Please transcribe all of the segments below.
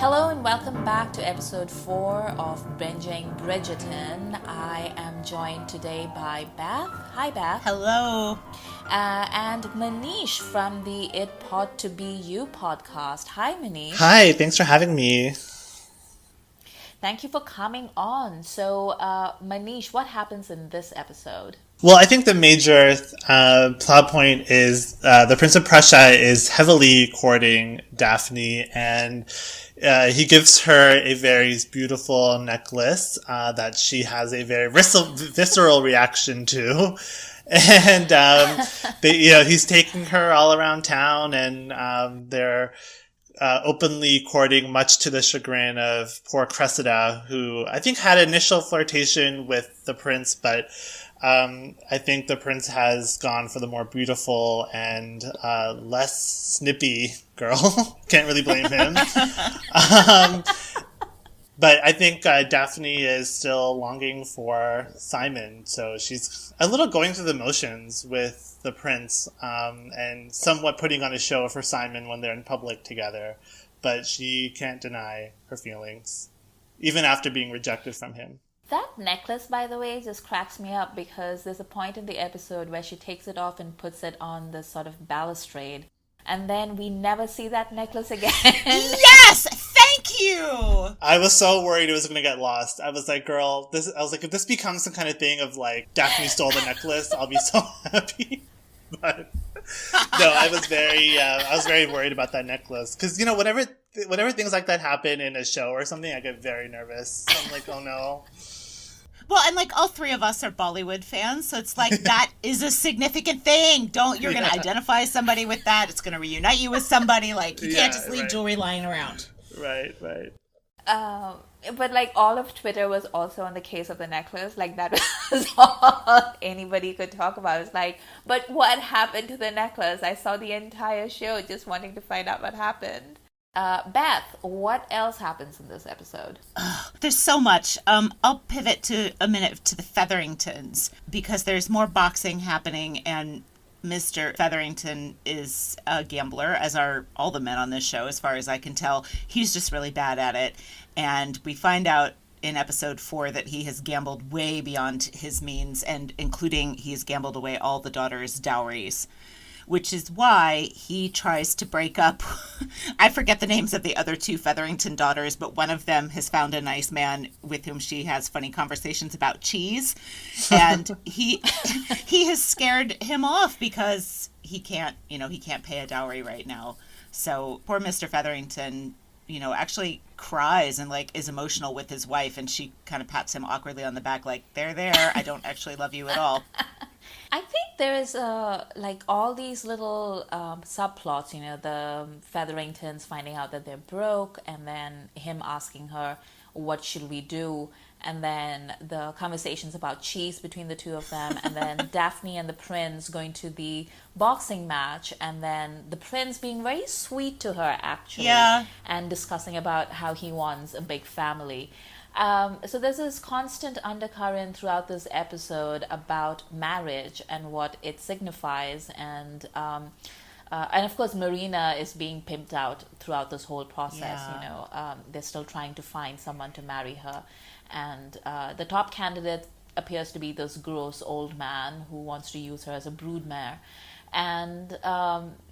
Hello and welcome back to episode 4 of Binging Bridgerton. I am joined today by Beth. Hi, Beth. Hello. And Manish from the It Pod to Be You podcast. Hi, Manish. Hi, thanks for having me. Thank you for coming on. So, Manish, what happens in this episode? Well, I think the major plot point is the Prince of Prussia is heavily courting Daphne, and he gives her a very beautiful necklace that she has a very visceral reaction to. And he's taking her all around town, and they're openly courting, much to the chagrin of poor Cressida, who I think had initial flirtation with the prince, but I think the prince has gone for the more beautiful and less snippy girl. Can't really blame him. But I think Daphne is still longing for Simon, so she's a little going through the motions with the prince, and somewhat putting on a show for Simon when they're in public together. But she can't deny her feelings, even after being rejected from him. That necklace, by the way, just cracks me up because there's a point in the episode where she takes it off and puts it on this sort of balustrade. And then we never see that necklace again. Yes! Thank you! I was so worried it was going to get lost. I was like, girl, if this becomes some kind of thing of like, Daphne stole the necklace, I'll be so happy. But no, I was very worried about that necklace. Because, whenever things like that happen in a show or something, I get very nervous. I'm like, oh no. Well, and like all three of us are Bollywood fans, so it's like that is a significant thing. You're going to identify somebody with that. It's going to reunite you with somebody. Like, you can't just leave jewelry lying around. Right. But like all of Twitter was also on the case of the necklace. Like that was all anybody could talk about. It's like, but what happened to the necklace? I saw the entire show just wanting to find out what happened. Beth, what else happens in this episode? There's so much. I'll pivot to a minute to the Featheringtons because there's more boxing happening, and Mr. Featherington is a gambler, as are all the men on this show, as far as I can tell. He's just really bad at it. And we find out in episode 4 that he has gambled way beyond his means, and including he's gambled away all the daughters' dowries, which is why he tries to break up. I forget the names of the other 2 Featherington daughters, but one of them has found a nice man with whom she has funny conversations about cheese. And he has scared him off because he can't pay a dowry right now. So poor Mr. Featherington, actually cries and like is emotional with his wife, and she kind of pats him awkwardly on the back like, there, I don't actually love you at all. I think there is like all these little subplots, the Featheringtons finding out that they're broke, and then him asking her, what should we do? And then the conversations about cheese between the two of them, and then Daphne and the prince going to the boxing match, and then the prince being very sweet to her, actually, and discussing about how he wants a big family. So there's this constant undercurrent throughout this episode about marriage and what it signifies, and of course Marina is being pimped out throughout this whole process. They're still trying to find someone to marry her, and the top candidate appears to be this gross old man who wants to use her as a broodmare. And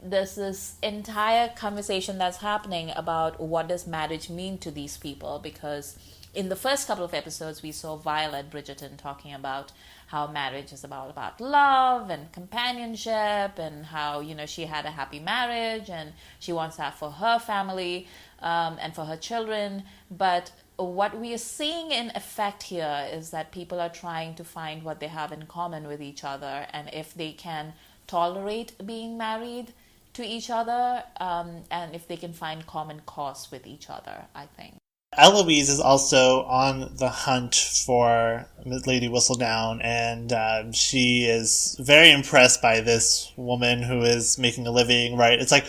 there's this entire conversation that's happening about what does marriage mean to these people, because in the first couple of episodes, we saw Violet Bridgerton talking about how marriage is about love and companionship, and how, she had a happy marriage and she wants that for her family and for her children. But what we are seeing in effect here is that people are trying to find what they have in common with each other, and if they can tolerate being married to each other, and if they can find common cause with each other, I think. Eloise is also on the hunt for Lady Whistledown, and she is very impressed by this woman who is making a living, right? It's like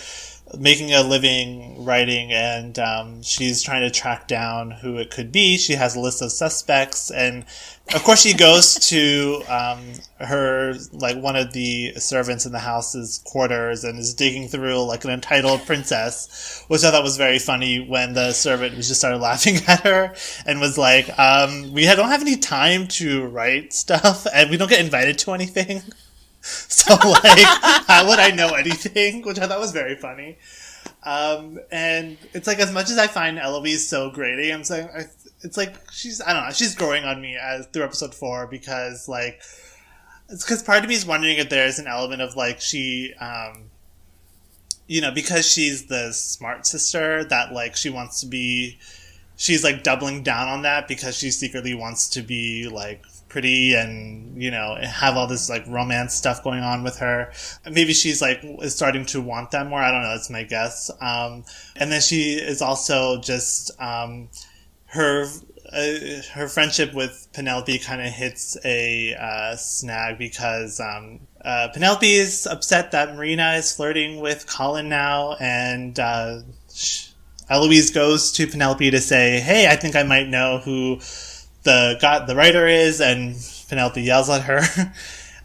making a living writing, and she's trying to track down who it could be. She has a list of suspects, and of course she goes to her, like, one of the servants in the house's quarters and is digging through like an entitled princess, which I thought was very funny when the servant just started laughing at her and was like, we don't have any time to write stuff and we don't get invited to anything. So, like, how would I know anything? Which I thought was very funny. And it's like, as much as I find Eloise so grating, I'm saying, it's like, I don't know, she's growing on me through episode 4 because, like, it's because part of me is wondering if there's an element of, like, she, because she's the smart sister, that, like, she's, like, doubling down on that because she secretly wants to be, like, pretty and, have all this, like, romance stuff going on with her. Maybe she's, like, is starting to want that more. I don't know. That's my guess. And then she is also just, her friendship with Penelope kind of hits a snag because Penelope is upset that Marina is flirting with Colin now, and Eloise goes to Penelope to say, hey, I think I might know who the writer is, and Penelope yells at her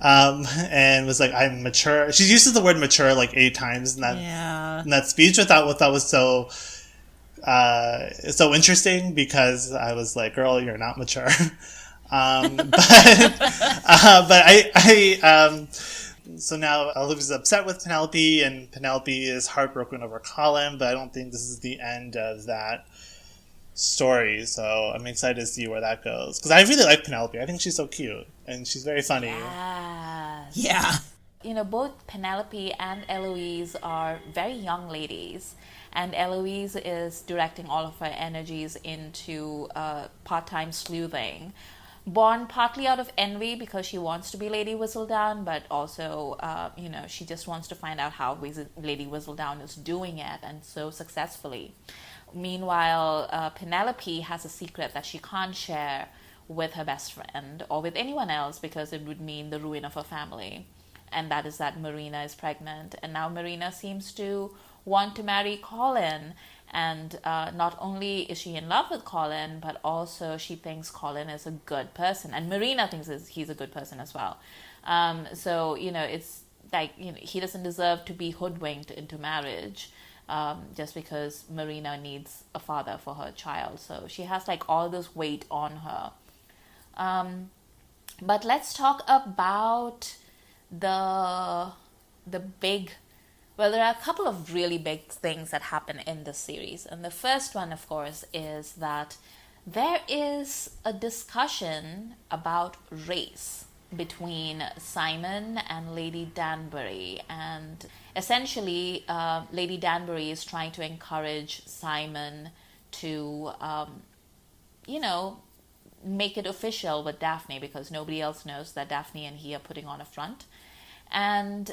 and was like, I'm mature. She uses the word mature like 8 times in that speech. I thought was so interesting because I was like, girl, you're not mature. So now Olivia's upset with Penelope, and Penelope is heartbroken over Colin, but I don't think this is the end of that story, so I'm excited to see where that goes, because I really like Penelope. I think she's so cute and she's very funny. Yes. Yeah. Both Penelope and Eloise are very young ladies, and Eloise is directing all of her energies into part-time sleuthing, born partly out of envy because she wants to be Lady Whistledown, but also she just wants to find out how Lady Whistledown is doing it, and so successfully. Meanwhile, Penelope has a secret that she can't share with her best friend or with anyone else because it would mean the ruin of her family. And that is that Marina is pregnant. And now Marina seems to want to marry Colin. And not only is she in love with Colin, but also she thinks Colin is a good person. And Marina thinks he's a good person as well. So, it's like, he doesn't deserve to be hoodwinked into marriage. Just because Marina needs a father for her child. So she has like all this weight on her. But let's talk about the big... Well, there are a couple of really big things that happen in this series. And the first one, of course, is that there is a discussion about race between Simon and Lady Danbury, and essentially Lady Danbury is trying to encourage Simon to make it official with Daphne, because nobody else knows that Daphne and he are putting on a front. And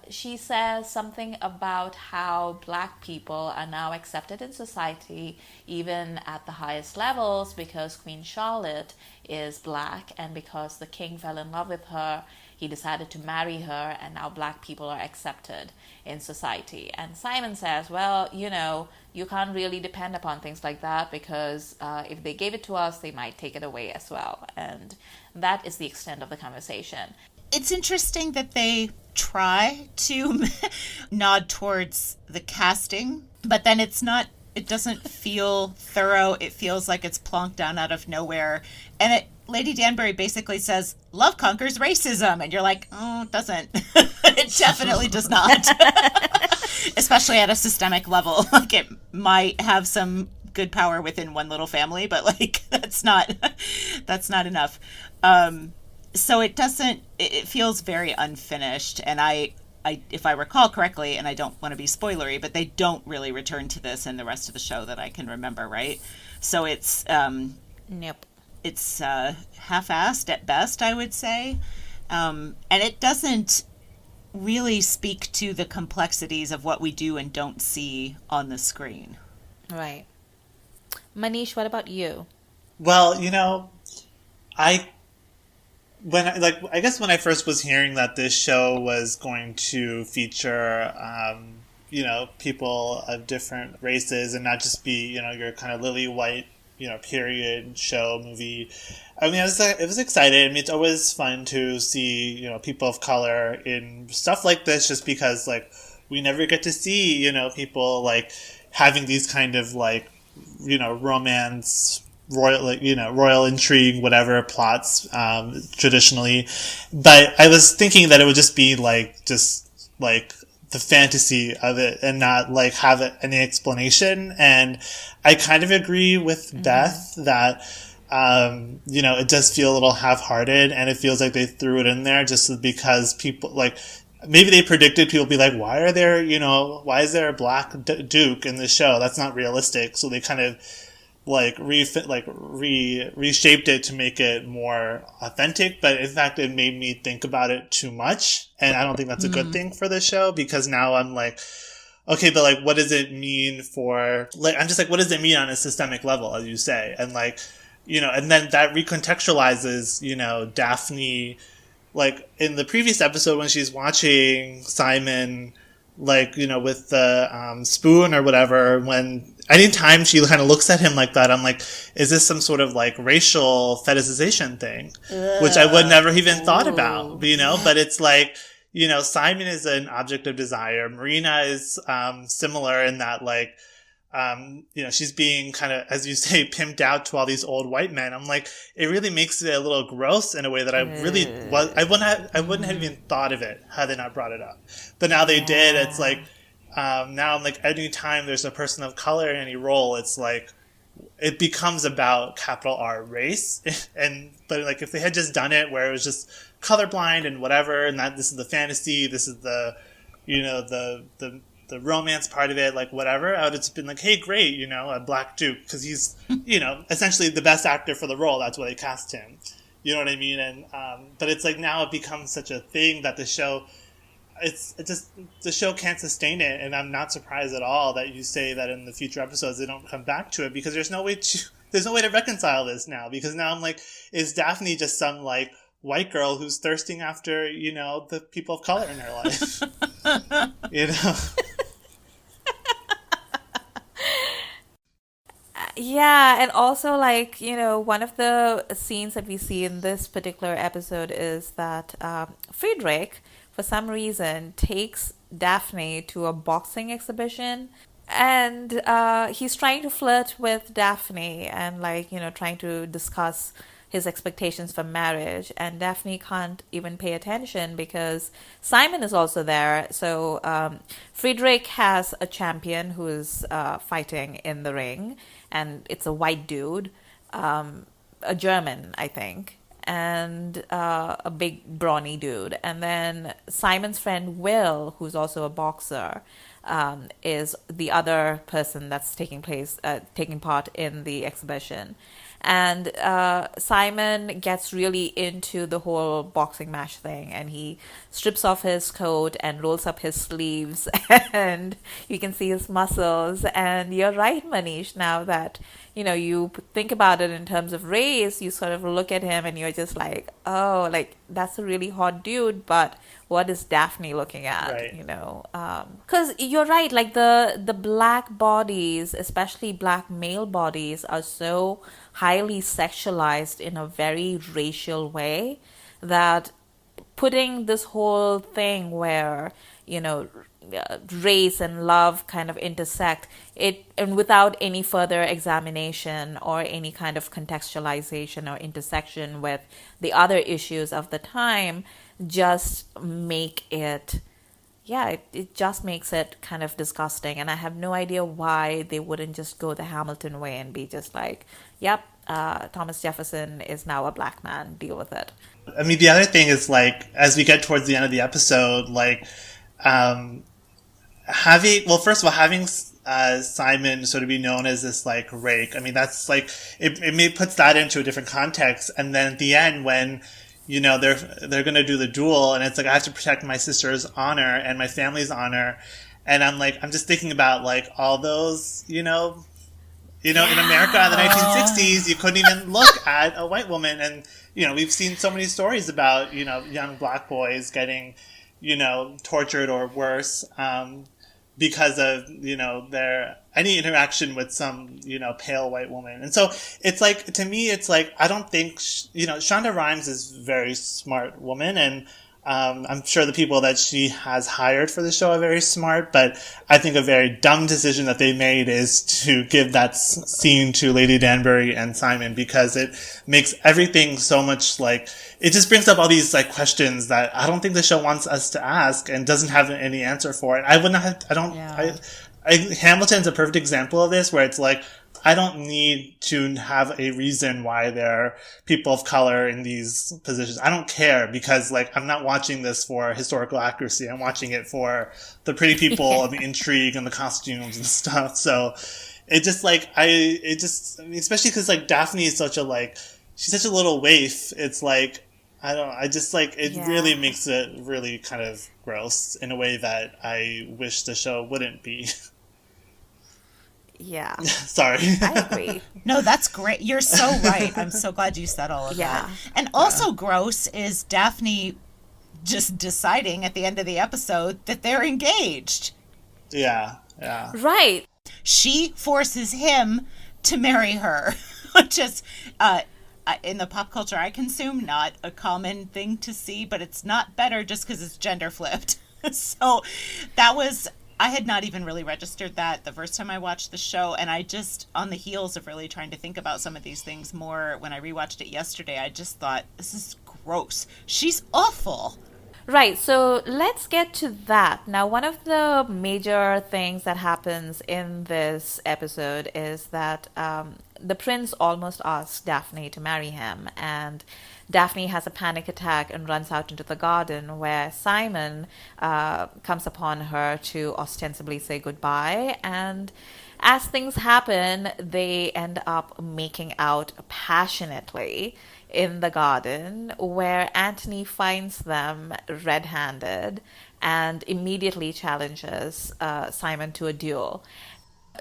she says something about how Black people are now accepted in society, even at the highest levels, because Queen Charlotte is Black, and because the king fell in love with her, he decided to marry her, and now Black people are accepted in society. And Simon says, well, you can't really depend upon things like that, because if they gave it to us, they might take it away as well. And that is the extent of the conversation. It's interesting that they try to nod towards the casting, but then it doesn't feel thorough. It feels like it's plonked down out of nowhere. And Lady Danbury basically says, love conquers racism. And you're like, oh, it doesn't. It definitely does not. Especially at a systemic level. Like, it might have some good power within one little family, but like, that's not enough. So it feels very unfinished, and I if I recall correctly, and I don't want to be spoilery, but they don't really return to this in the rest of the show that I can remember, right? So it's Nope. It's half-assed at best, I would say, and it doesn't really speak to the complexities of what we do and don't see on the screen. Right. Manish, what about you? Well, I guess when I first was hearing that this show was going to feature people of different races and not just be, your kind of lily white, period show movie. I mean, it was exciting. I mean, it's always fun to see, people of color in stuff like this, just because, like, we never get to see, people, like, having these kind of, like, romance, royal intrigue, whatever plots, traditionally. But I was thinking that it would just be, like, the fantasy of it and not, like, have any explanation. And I kind of agree with Beth that, it does feel a little half-hearted, and it feels like they threw it in there just because people, like, maybe they predicted people be like, why is there a black duke in the show? That's not realistic. So they kind of, like, reshaped it to make it more authentic. But in fact, it made me think about it too much. And I don't think that's a good thing for the show, because now I'm like, okay, but, like, what does it mean for, like, I'm just like, what does it mean on a systemic level, as you say? And, like, and then that recontextualizes, Daphne, like, in the previous episode when she's watching Simon, like, with the spoon or whatever, when anytime she kind of looks at him like that, I'm like, is this some sort of, like, racial fetishization thing? Which I would never even thought about, but it's like, Simon is an object of desire. Marina is similar in that, like, she's being kind of, as you say, pimped out to all these old white men. I'm like, it really makes it a little gross in a way that I wouldn't have even thought of it had they not brought it up. But now they did. It's like, now I'm like, any time there's a person of color in any role, it's like, it becomes about capital R race. But like, if they had just done it where it was just colorblind and whatever, and that this is the fantasy, this is the, the romance part of it, like, whatever, I would have just been like, hey, great, a black duke, because he's, essentially the best actor for the role. That's why they cast him. You know what I mean? And but it's like, now it becomes such a thing that the show, the show can't sustain it. And I'm not surprised at all that you say that in the future episodes they don't come back to it, because there's no way to reconcile this now. Because now I'm like, is Daphne just some, like, white girl who's thirsting after, the people of color in her life? Yeah, and also, like, one of the scenes that we see in this particular episode is that Friedrich, for some reason, takes Daphne to a boxing exhibition, and he's trying to flirt with Daphne and, like, trying to discuss his expectations for marriage, and Daphne can't even pay attention because Simon is also there. So Friedrich has a champion who is fighting in the ring, and it's a white dude, a German, I think, and a big brawny dude. And then Simon's friend Will, who's also a boxer, is the other person that's taking part in the exhibition. And Simon gets really into the whole boxing match thing, and he strips off his coat and rolls up his sleeves, and you can see his muscles. And you're right, Manish, now that, you think about it in terms of race, you sort of look at him and you're just like, oh, like, that's a really hot dude, but what is Daphne looking at? Right. Because you're right, like, the black bodies, especially black male bodies, are so highly sexualized in a very racial way that putting this whole thing where, race and love kind of intersect it, and without any further examination or any kind of contextualization or intersection with the other issues of the time, just make it, it just makes it kind of disgusting. And I have no idea why they wouldn't just go the Hamilton way and be just like, yep, Thomas Jefferson is now a black man, deal with it. I mean, the other thing is, like, as we get towards the end of the episode, like, having Simon sort of be known as this, like, rake, I mean, that's, like, it puts that into a different context. And then at the end, when, they're going to do the duel, and it's like, I have to protect my sister's honor and my family's honor. And I'm like, I'm just thinking about, like, all those, in America in the 1960s, you couldn't even look at a white woman. And, we've seen so many stories about, young black boys getting, tortured or worse, because of, their any interaction with some, pale white woman. And so it's like, to me, it's like, I don't think, Shonda Rhimes is a very smart woman, and I'm sure the people that she has hired for the show are very smart, but I think a very dumb decision that they made is to give that scene to Lady Danbury and Simon, because it makes everything so much like, it just brings up all these like questions that I don't think the show wants us to ask and doesn't have any answer for it. Hamilton's a perfect example of this, where it's like, I don't need to have a reason why there are people of color in these positions. I don't care, because like, I'm not watching this for historical accuracy. I'm watching it for the pretty people and the intrigue and the costumes and stuff. So it just like, especially because like Daphne is she's such a little waif. It's like, it really makes it really kind of gross in a way that I wish the show wouldn't be. Yeah. Sorry. I agree. No, that's great. You're so right. I'm so glad you said all of that. And also gross is Daphne just deciding at the end of the episode that they're engaged. Yeah. Yeah. Right. She forces him to marry her, which is, in the pop culture I consume, not a common thing to see, but it's not better just because it's gender flipped. So I had not even really registered that the first time I watched the show, and I just, on the heels of really trying to think about some of these things more, when I rewatched it yesterday, I just thought, this is gross. She's awful. Right, so let's get to that. Now, one of the major things that happens in this episode is that the prince almost asks Daphne to marry him, and Daphne has a panic attack and runs out into the garden, where Simon comes upon her to ostensibly say goodbye. And as things happen, they end up making out passionately in the garden, where Anthony finds them red-handed and immediately challenges Simon to a duel.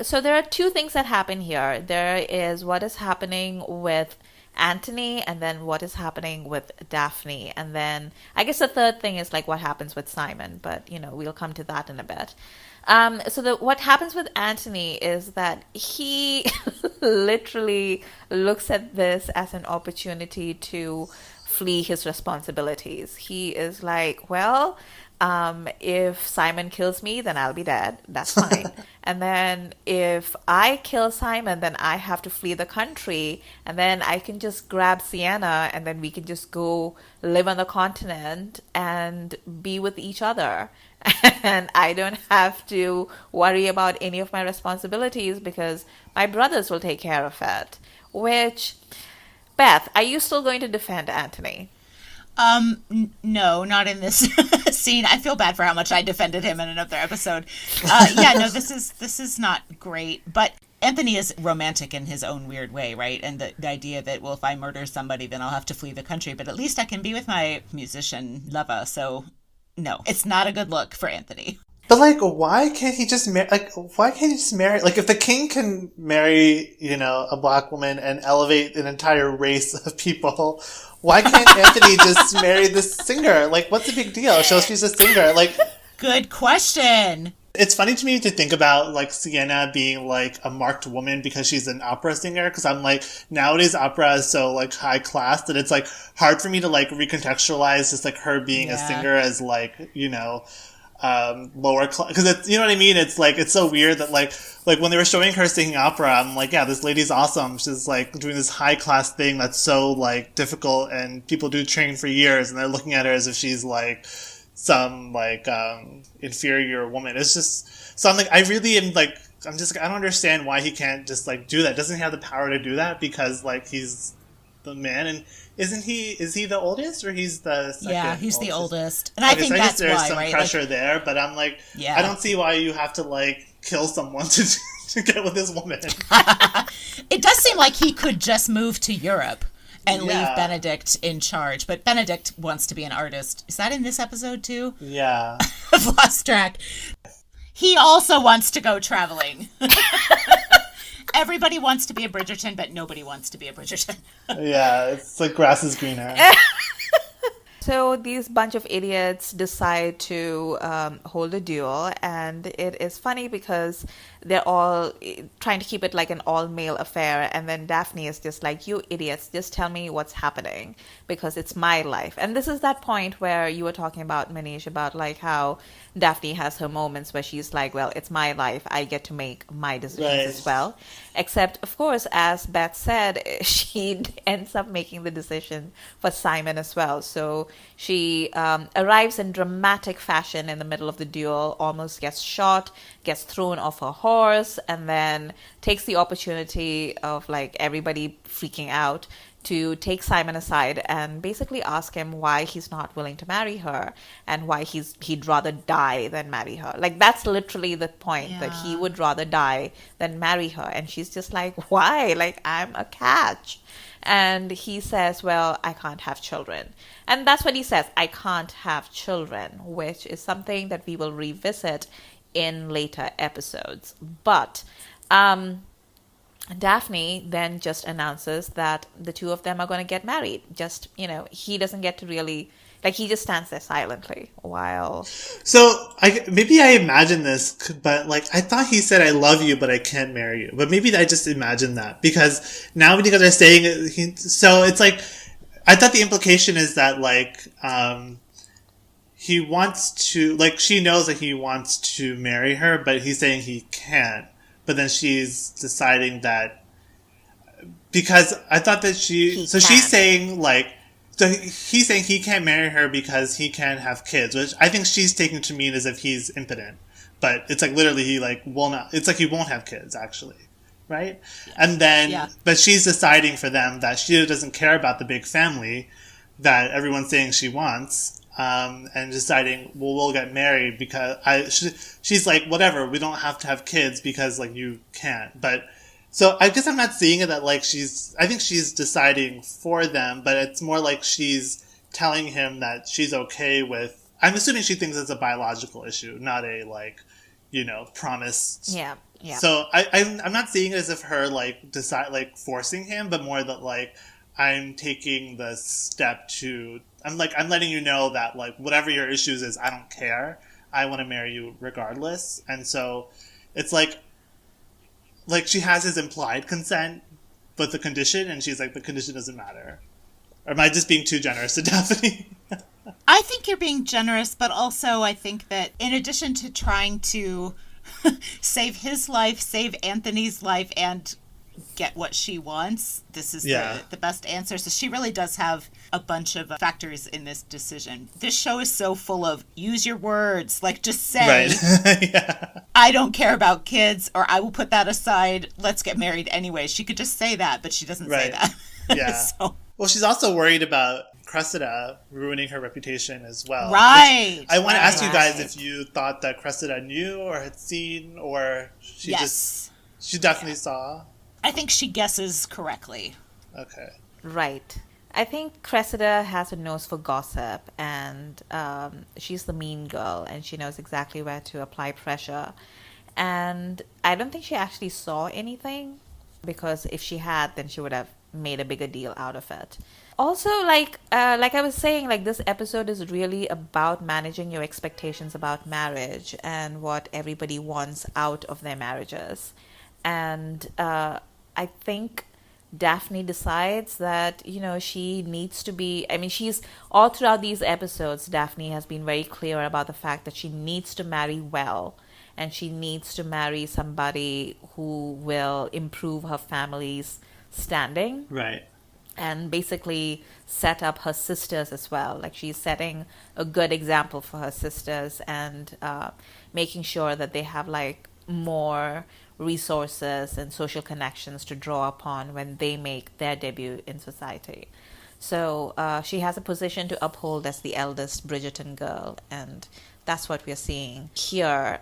So there are two things that happen here. There is what is happening with Anthony, and then what is happening with Daphne. And then I guess the third thing is like what happens with Simon, but we'll come to that in a bit. What happens with Anthony is that he literally looks at this as an opportunity to flee his responsibilities. He is like, well, if Simon kills me, then I'll be dead. That's fine. And then if I kill Simon, then I have to flee the country. And then I can just grab Sienna, and then we can just go live on the continent and be with each other. And I don't have to worry about any of my responsibilities because my brothers will take care of it. Which, Beth, are you still going to defend Anthony? No, not in this scene. I feel bad for how much I defended him in another episode. This is not great, but Anthony is romantic in his own weird way, right? And the idea that, well, if I murder somebody, then I'll have to flee the country, but at least I can be with my musician lover. So no, it's not a good look for Anthony. But like, why can't he just marry? Like, if the king can marry, a black woman and elevate an entire race of people, why can't Anthony just marry this singer? Like, what's the big deal? It shows she's a singer. Like, good question. It's funny to me to think about like Sienna being like a marked woman because she's an opera singer. Because I'm like, nowadays opera is so like high class that it's like hard for me to like recontextualize just like her being a singer as like lower class, because it's, you know what I mean? It's like, it's so weird that like when they were showing her singing opera, I'm like, yeah, this lady's awesome. She's like doing this high class thing that's so like difficult, and people do train for years, and they're looking at her as if she's like some like inferior woman. It's just something I really am like, I don't understand why he can't just like do that. Doesn't he have the power to do that because like he's the man? And is he the oldest, or he's the second? Yeah, he's oldest? The oldest. And I think that's there's why, some right? pressure there, but I'm like, I don't see why you have to like kill someone to get with this woman. It does seem like he could just move to Europe and leave Benedict in charge, but Benedict wants to be an artist. Is that in this episode too? Yeah. I've lost track. He also wants to go traveling. Everybody wants to be a Bridgerton, but nobody wants to be a Bridgerton. Yeah, it's like grass is greener. So these bunch of idiots decide to hold a duel, and it is funny because they're all trying to keep it like an all-male affair, and then Daphne is just like, "You idiots, just tell me what's happening because it's my life." And this is that point where you were talking about, Manish, about like how Daphne has her moments where she's like, "Well, it's my life. I get to make my decisions as Right. well." Except, of course, as Beth said, she ends up making the decision for Simon as well. So she arrives in dramatic fashion in the middle of the duel, almost gets shot, gets thrown off her horse, and then takes the opportunity of like everybody freaking out to take Simon aside and basically ask him why he's not willing to marry her and why he'd rather die than marry her. Like that's literally the point, that he would rather die than marry her. And she's just like, "Why? Like I'm a catch." And he says, "Well, I can't have children." And that's what he says, "I can't have children," which is something that we will revisit in later episodes. But Daphne then just announces that the two of them are going to get married. Just, he doesn't get to really, like, he just stands there silently while. So maybe I imagine this, but like I thought he said "I love you, but I can't marry you." But maybe I just imagined that because now when you guys are saying it, so it's like I thought the implication is that like he wants to, like, she knows that he wants to marry her, but he's saying he can't. But then she's deciding that because I thought that she's saying like, so he's saying he can't marry her because he can't have kids, which I think she's taking to mean as if he's impotent. But it's like literally he like will not, it's like he won't have kids actually. Right? And then, but she's deciding for them that she doesn't care about the big family that everyone's saying she wants. And deciding, well, we'll get married because she's like, whatever, we don't have to have kids because like you can't. But so I guess I'm not seeing it that like I think she's deciding for them, but it's more like she's telling him that she's okay with. I'm assuming she thinks it's a biological issue, not a like, promised. Yeah. Yeah. So I'm not seeing it as if her like decide like forcing him, but more that like I'm taking the step to. I'm letting you know that like whatever your issues is, I don't care. I want to marry you regardless. And so it's like she has his implied consent, but the condition, and she's like, the condition doesn't matter. Or am I just being too generous to Daphne? I think you're being generous, but also I think that in addition to trying to save his life, save Anthony's life, and get what she wants, this is the best answer. So she really does have a bunch of factors in this decision. This show is so full of use your words, like just say, Yeah. I don't care about kids, or I will put that aside, let's get married anyway. She could just say that, but she doesn't say that. Yeah. So. Well, she's also worried about Cressida ruining her reputation as well. Right. I want to ask you guys if you thought that Cressida knew or had seen, or she definitely saw. I think she guesses correctly. Okay. Right. I think Cressida has a nose for gossip, and she's the mean girl, and she knows exactly where to apply pressure. And I don't think she actually saw anything, because if she had, then she would have made a bigger deal out of it. Also, like I was saying, like this episode is really about managing your expectations about marriage and what everybody wants out of their marriages. And I think Daphne decides that, she needs to be, she's all throughout these episodes, Daphne has been very clear about the fact that she needs to marry well, and she needs to marry somebody who will improve her family's standing. Right. And basically set up her sisters as well. Like she's setting a good example for her sisters, and making sure that they have like more resources and social connections to draw upon when they make their debut in society. So she has a position to uphold as the eldest Bridgerton girl, and that's what we're seeing here.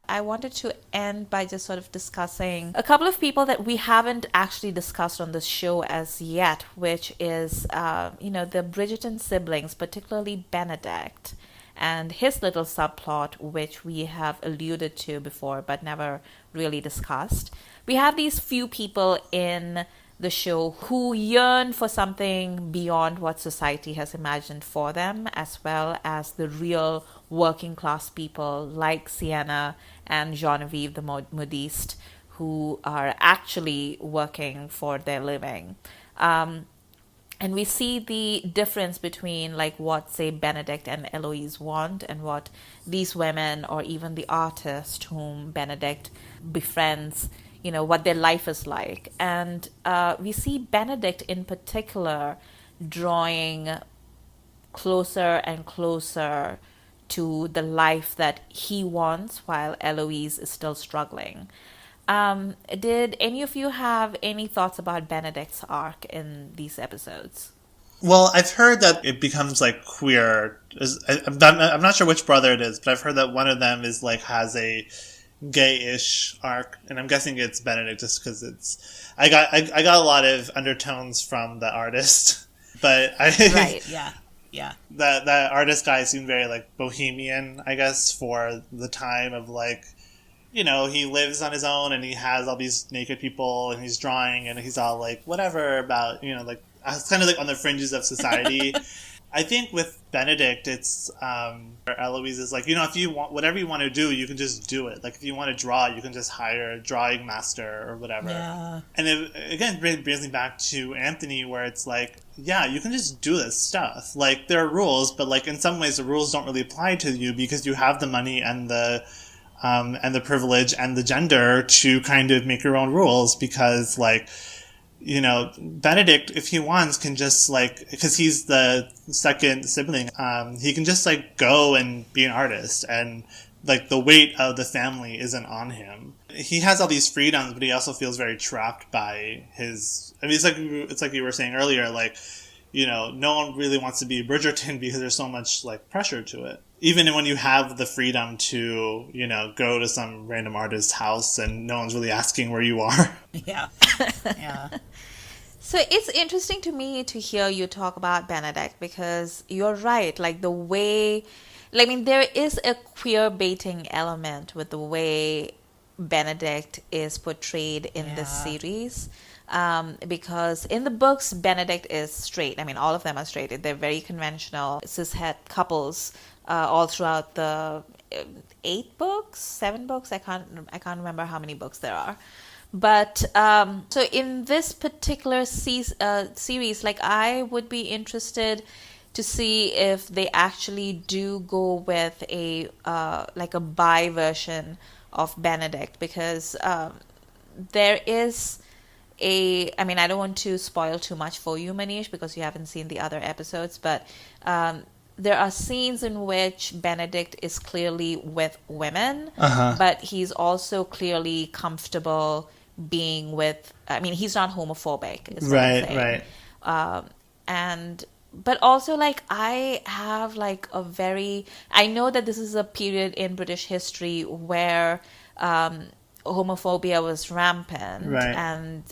I wanted to end by just sort of discussing a couple of people that we haven't actually discussed on this show as yet, which is, the Bridgerton siblings, particularly Benedict, and his little subplot, which we have alluded to before but never really discussed. We have these few people in the show who yearn for something beyond what society has imagined for them, as well as the real working class people like Sienna and Genevieve the modiste, who are actually working for their living. And we see the difference between like what, say, Benedict and Eloise want and what these women or even the artist whom Benedict befriends, what their life is like. And we see Benedict in particular drawing closer and closer to the life that he wants while Eloise is still struggling. Did any of you have any thoughts about Benedict's arc in these episodes? Well, I've heard that it becomes like queer. I'm not sure which brother it is, but I've heard that one of them is like has a gay-ish arc, and I'm guessing it's Benedict just because it's. I got a lot of undertones from the artist, but Right. Yeah. That artist guy seemed very like bohemian, I guess, for the time of like. He lives on his own and he has all these naked people and he's drawing and he's all like, whatever about, like, it's kind of like on the fringes of society. I think with Benedict, it's, Eloise is like, if you want, whatever you want to do, you can just do it. Like, if you want to draw, you can just hire a drawing master or whatever. Yeah. And it, again, brings me back to Anthony, where it's like, yeah, you can just do this stuff. Like, there are rules, but like, in some ways, the rules don't really apply to you because you have the money and the privilege and the gender to kind of make your own rules because, like, Benedict, if he wants, can just, like, because he's the second sibling, he can just, like, go and be an artist and, like, the weight of the family isn't on him. He has all these freedoms, but he also feels very trapped by his, it's like you were saying earlier, like, no one really wants to be Bridgerton because there's so much, like, pressure to it. Even when you have the freedom to, go to some random artist's house and no one's really asking where you are. Yeah. Yeah. So it's interesting to me to hear you talk about Benedict because you're right. Like the way, there is a queer baiting element with the way Benedict is portrayed in this series. Because in the books, Benedict is straight. All of them are straight. They're very conventional cishet couples all throughout the 7 books. I can't remember how many books there are. But so in this particular series, like I would be interested to see if they actually do go with a bi version of Benedict because there is I don't want to spoil too much for you, Manish, because you haven't seen the other episodes, but there are scenes in which Benedict is clearly with women, but he's also clearly comfortable being with, he's not homophobic, is what I'm saying. Right. But also, like, I have, like, I know that this is a period in British history where homophobia was rampant, right. And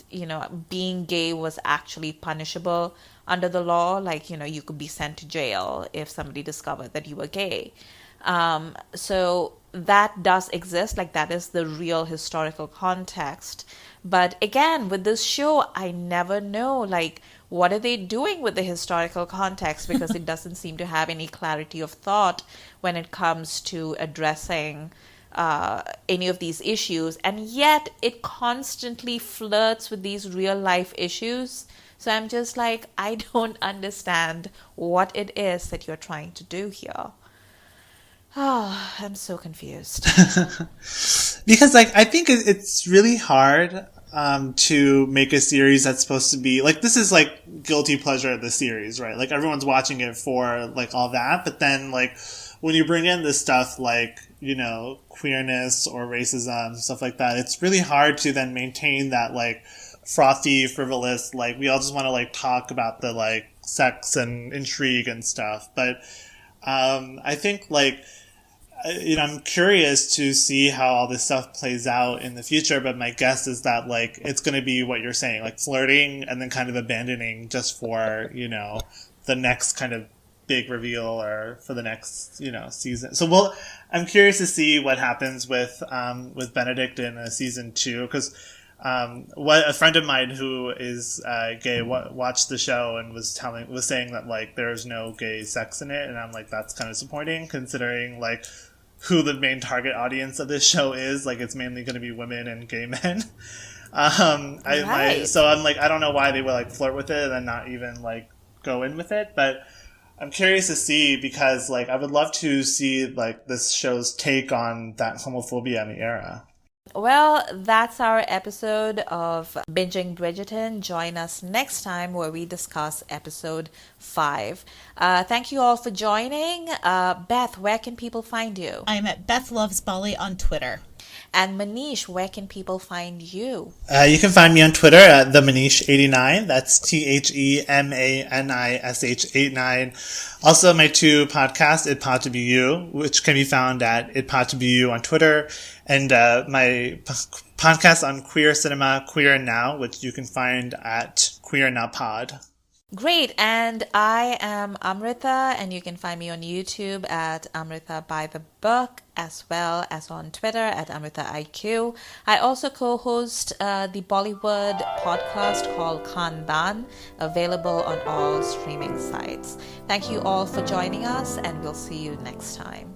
being gay was actually punishable under the law. Like, you could be sent to jail if somebody discovered that you were gay. So that does exist. Like, that is the real historical context. But again, with this show, I never know, like, what are they doing with the historical context? Because it doesn't seem to have any clarity of thought when it comes to addressing any of these issues, and yet it constantly flirts with these real life issues. So I'm just like, I don't understand what it is that you're trying to do here. Oh, I'm so confused. Because, like, I think it's really hard to make a series that's supposed to be like, this is like guilty pleasure of the series, right? Like, everyone's watching it for like all that, but then like when you bring in this stuff like, queerness or racism, stuff like that, it's really hard to then maintain that like frothy, frivolous, like we all just want to like talk about the like sex and intrigue and stuff. But I think like, I'm curious to see how all this stuff plays out in the future, but my guess is that like it's going to be what you're saying, like flirting and then kind of abandoning just for, the next kind of big reveal or for the next, season. So I'm curious to see what happens with Benedict in season 2, because What a friend of mine who is gay watched the show and was saying that like there's no gay sex in it, and I'm like, that's kind of disappointing considering like who the main target audience of this show is. Like, it's mainly going to be women and gay men. So I'm like, I don't know why they would like flirt with it and then not even like go in with it, but I'm curious to see, because like I would love to see like this show's take on that homophobia in the era. Well, that's our episode of Binging Bridgerton. Join us next time where we discuss episode 5. Thank you all for joining. Beth, where can people find you? I'm at Beth Loves Bali on Twitter. And Manish, where can people find you? You can find me on Twitter at the Manish89. That's TheManish89. Also, my 2 podcasts, It Pod to Be You, which can be found at It Pod to Be You on Twitter, and my podcast on queer cinema, Queer Now, which you can find at Queer Now Pod. Great. And I am Amrita, and you can find me on YouTube at Amrita by the Book, as well as on Twitter at Amrita IQ. I also co-host the Bollywood podcast called Khandan, available on all streaming sites. Thank you all for joining us, and we'll see you next time.